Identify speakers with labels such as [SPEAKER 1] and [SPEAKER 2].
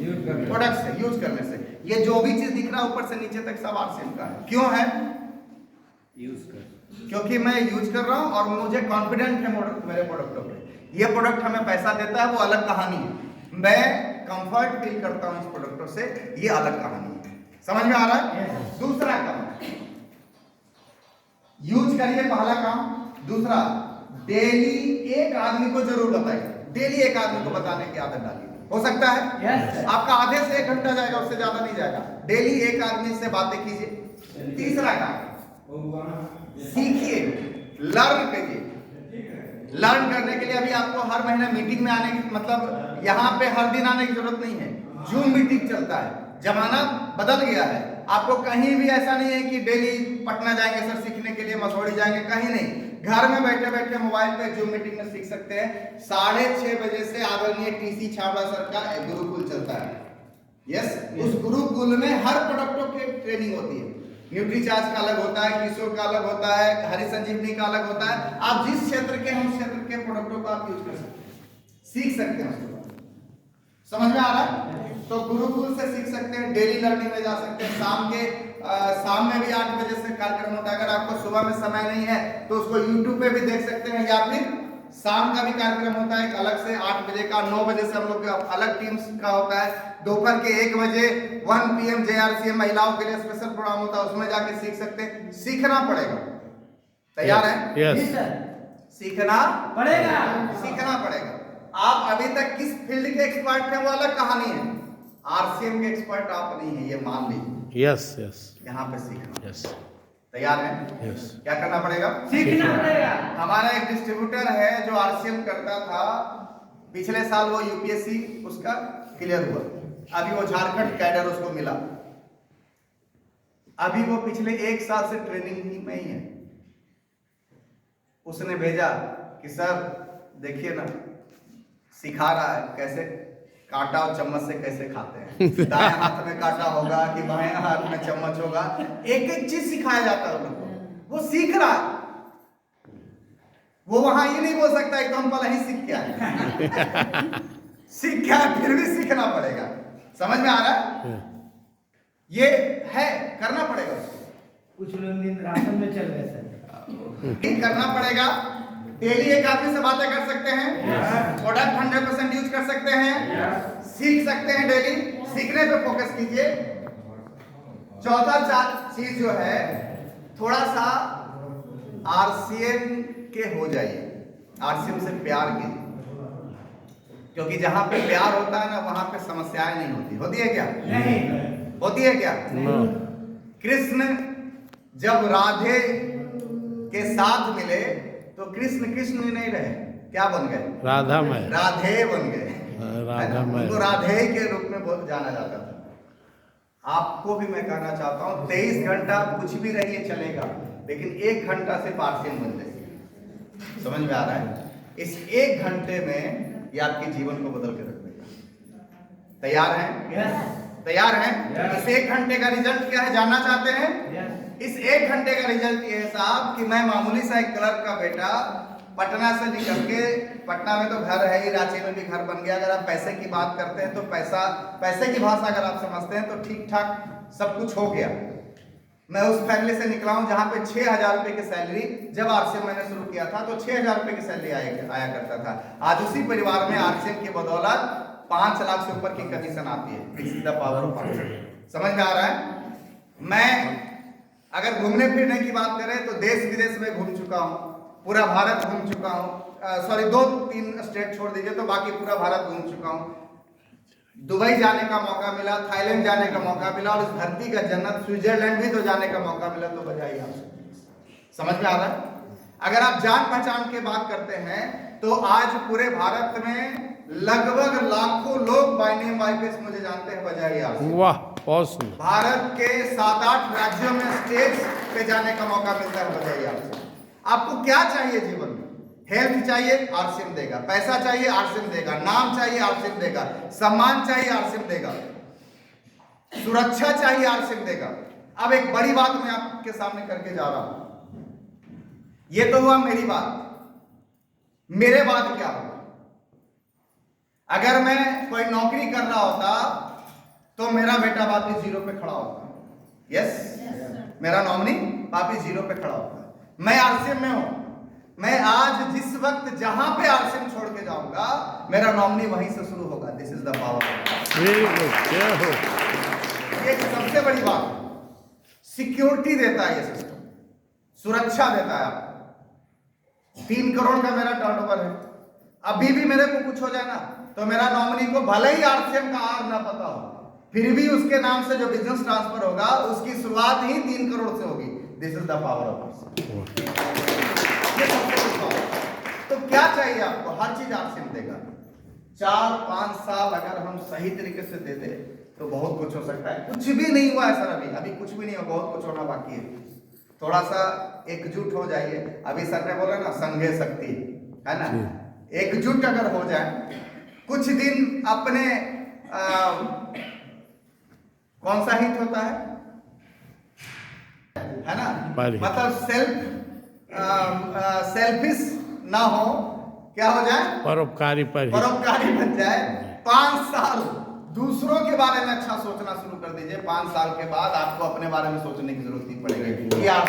[SPEAKER 1] Product से, use करने से। ये जो भी चीज दिख रहा है ऊपर से नीचे तक सब आरसीएम का है। क्यों है? क्योंकि मैं यूज कर रहा हूं और मुझे कॉन्फिडेंट है मेरे प्रोडक्टों पे। ये प्रोडक्ट हमें पैसा देता है, वो अलग कहानी है। मैं कंफर्ट फील करता हूं इस प्रोडक्टों से, ये अलग कहानी है। समझ में आ रहा है? दूसरा काम, यूज करिए, पहला काम। दूसरा, डेली एक आदमी को जरूर बताइए, डेली एक आदमी को बताने की आदत डालिए। हो सकता है आपका आधे से 1 घंटा जाएगा, उससे ज्यादा नहीं जाएगा। डेली एक आदमी से बातें कीजिए। तीसरा काम, सीखिए, लर्न करिए। लर्न करने के लिए अभी आपको हर महीने मीटिंग में आने की, मतलब यहाँ पे हर दिन आने की जरूरत नहीं है। जूम मीटिंग चलता है, जमाना बदल गया है। आपको कहीं भी ऐसा नहीं है कि डेली पटना जाएंगे सर सीखने के लिए, मसौड़ी जाएंगे, कहीं नहीं। घर में बैठे बैठे मोबाइल पे जूम मीटिंग में सीख सकते हैं। 6:30 बजे से आदरणीय टीसी छाबड़ा सर का गुरुकुल चलता है। यस, उस गुरुकुल में हर प्रोडक्टों की ट्रेनिंग होती है। न्यूट्रीचार्ज का अलग होता है, किशोर का अलग होता है, हरी संजीवनी का अलग होता है। आप जिस क्षेत्र के हैं उस क्षेत्र के प्रोडक्टों को आप यूज कर सकते हैं, सीख सकते हैं। समझ में आ रहा है? तो गुरुकुल से सीख सकते हैं, डेली लर्निंग में जा सकते हैं। शाम में भी 8 बजे से कार्यक्रम होता है। अगर आपको सुबह में समय नहीं है तो उसको यूट्यूब पे भी देख सकते हैं, या फिर शाम का भी कार्यक्रम होता है अलग से 8 बजे का। 9 बजे से हम लोग अलग टीम्स का होता है। दोपहर के 1 बजे 1 PM JRCM महिलाओं के लिए स्पेशल प्रोग्राम होता है, उसमें जाके सीख सकते हैं। सीखना पड़ेगा। तैयार है?
[SPEAKER 2] यस,
[SPEAKER 1] सीखना पड़ेगा, सीखना पड़ेगा। आप अभी तक किस फील्ड के एक्सपर्ट हैं वो अलग कहानी है, आरसीएम के एक्सपर्ट आप नहीं है, ये मान लीजिए।
[SPEAKER 2] यस, यस,
[SPEAKER 1] यहाँ पे सीखना।
[SPEAKER 2] यस,
[SPEAKER 1] तैयार है?
[SPEAKER 2] यस।
[SPEAKER 1] क्या करना पड़ेगा?
[SPEAKER 3] सीखना पड़ेगा।
[SPEAKER 1] हमारा एक डिस्ट्रीब्यूटर है जो आरसीएम करता था, पिछले साल वो यूपीएससी उसका क्लियर हुआ। अभी वो झारखंड कैडर उसको मिला। अभी वो पिछले 1 साल से ट्रेनिंग ही में ही है। उसने भेजा कि सर देखिए ना, सिखा रहा है कैसे कांटा और चम्मच से कैसे खाते हैं। दाएं हाथ में कांटा होगा कि बाएं हाथ में चम्मच होगा, एक एक चीज सिखाया जाता है उनको। वो सीख रहा है। वो वहां ये नहीं बोल सकता एक तो हम पहले ही सीख क्या है। सीख क्या है, फिर भी सीखना पड़ेगा। समझ में आ रहा है? ये है, करना पड़ेगा।
[SPEAKER 3] कुछ लोग दिन राशन में चल गए सर,
[SPEAKER 1] करना पड़ेगा। डेली एक आदमी से बातें कर सकते हैं, प्रोडक्ट 100% यूज कर सकते हैं, सीख सकते हैं। डेली सीखने पे फोकस कीजिए। चौथा चीज जो है, थोड़ा सा आरसीएम के हो जाइए, आरसीएम से प्यार कीजिए। क्योंकि जहां पे प्यार होता है ना, वहां पे समस्याएं नहीं होती। होती है क्या?
[SPEAKER 3] नहीं
[SPEAKER 1] होती है क्या? कृष्ण जब राधे के साथ मिले तो कृष्ण कृष्ण ही नहीं रहे, क्या बन गए?
[SPEAKER 2] राधामय,
[SPEAKER 1] राधे बन गए।
[SPEAKER 2] राधामय,
[SPEAKER 1] उनको राधे के रूप में बहुत जाना जाता था। आपको भी मैं कहना चाहता हूं, 23 घंटा कुछ भी रहिए चलेगा, लेकिन 1 घंटा से पार्सियन बन जाइए। समझ में आ रहा है? इस 1 घंटे में ये आपके जीवन को बदल के रख देगा। तैयार हैं? तैयार हैं? इस 1 घंटे का रिजल्ट क्या है, जानना चाहते हैं? इस 1 घंटे का रिजल्ट ये है साहब कि मैं मामूली सा एक क्लर्क का बेटा पटना से निकल के, पटना में तो घर है ही, रांची में भी घर बन गया। अगर आप पैसे की बात करते हैं तो पैसे की भाषा अगर आप समझते हैं तो ठीक ठाक सब कुछ हो गया। मैं उस फैमिली से निकला हूं जहां पे 6,000 रुपए की सैलरी, जब आरसीएम मैंने शुरू किया था तो 6,000 रुपए की सैलरी आया करता था। आज उसी परिवार में आरसीएम की बदौलत 5 लाख से ऊपर की कमीशन आती है। Power of RCM. समझ में आ रहा है? मैं अगर घूमने फिरने की बात करें तो देश विदेश में घूम चुका हूं, पूरा भारत घूम चुका हूं। सॉरी, 2-3 स्टेट छोड़ दीजिए तो बाकी पूरा भारत घूम चुका हूं। दुबई जाने का मौका मिला, थाईलैंड जाने का मौका मिला, और इस धरती का जन्नत स्विट्जरलैंड भी तो जाने का मौका मिला। तो बधाई आपको। समझ में आ रहा है? अगर आप जान पहचान की बात करते हैं तो आज पूरे भारत में लगभग लाखों लोग बाय नेम बाय फेस मुझे जानते हैं। बजाय आपको।
[SPEAKER 2] वाह, बहुत सुंदर।
[SPEAKER 1] भारत के 7-8 राज्यों में स्टेज पे जाने का मौका मिलता है। बजाय आपको क्या चाहिए जीवन में? हेल्थ चाहिए, आरसीएम देगा। पैसा चाहिए, आरसीएम देगा। नाम चाहिए, आरसीएम देगा। सम्मान चाहिए, आरसीएम देगा। सुरक्षा चाहिए, आरसीएम देगा। अब एक बड़ी बात मैं आपके सामने करके जा रहा हूं। ये तो हुआ मेरी बात। मेरे बाद क्या होगा? अगर मैं कोई नौकरी कर रहा होता तो मेरा बेटा वापिस जीरो पे खड़ा होता है। यस, मेरा नॉमिनी वापिस जीरो पे खड़ा होता है। मैं आरसीएम में हूं, मैं आज जिस वक्त जहां पे आरसीएम छोड़ के जाऊंगा, मेरा नॉमिनी वहीं से शुरू होगा। This is the power.
[SPEAKER 2] Very good, जय हो।
[SPEAKER 1] ये सबसे बड़ी बात है, सिक्योरिटी देता है ये सिस्टम, सुरक्षा देता है आपको। 3 करोड़ का मेरा टर्नओवर है, अभी भी मेरे को कुछ हो जाए ना, तो मेरा नॉमिनी को भले ही आरसीएम का आर ना पता हो, फिर भी उसके नाम से जो बिजनेस ट्रांसफर होगा उसकी शुरुआत ही 3 करोड़ से होगी। This is the power of RCM. तो क्या चाहिए आपको? हर चीज आरसीएम देगा। 4-5 साल अगर हम सही तरीके से दे दे तो बहुत कुछ हो सकता है। कुछ भी नहीं हुआ है सर, अभी कुछ भी नहीं हुआ, बहुत कुछ होना बाकी है। थोड़ा सा एकजुट हो जाइए। अभी सर ने बोला ना, संघे शक्ति है ना, एकजुट अगर हो जाए, कुछ दिन अपने कौन सा हित होता है ना, मतलब सेल्फिश ना हो, क्या हो जाए,
[SPEAKER 2] परोपकारी
[SPEAKER 1] परोपकारी बन जाए। 5 साल दूसरों के बारे में अच्छा सोचना शुरू कर दीजिए। 5 साल के बाद आपको अपने बारे में सोचने की जरूरत नहीं पड़ेगी कि आप